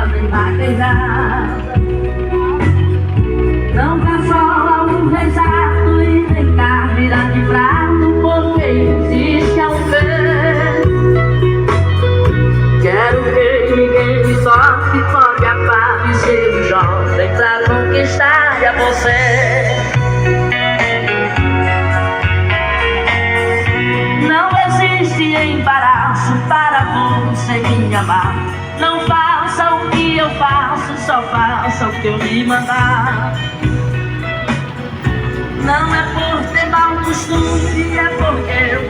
fazem vaquejada. Não caçola um rezato e nem cá virar de prato, porque existe a um ver. Quero ver que ninguém me toque, pode aparecer um jovem pra conquistar a você. Não existe embaraço para você me amar. Não faça o que eu faço, só faça o que eu lhe mandar. Não é por ter mau costume, é porque eu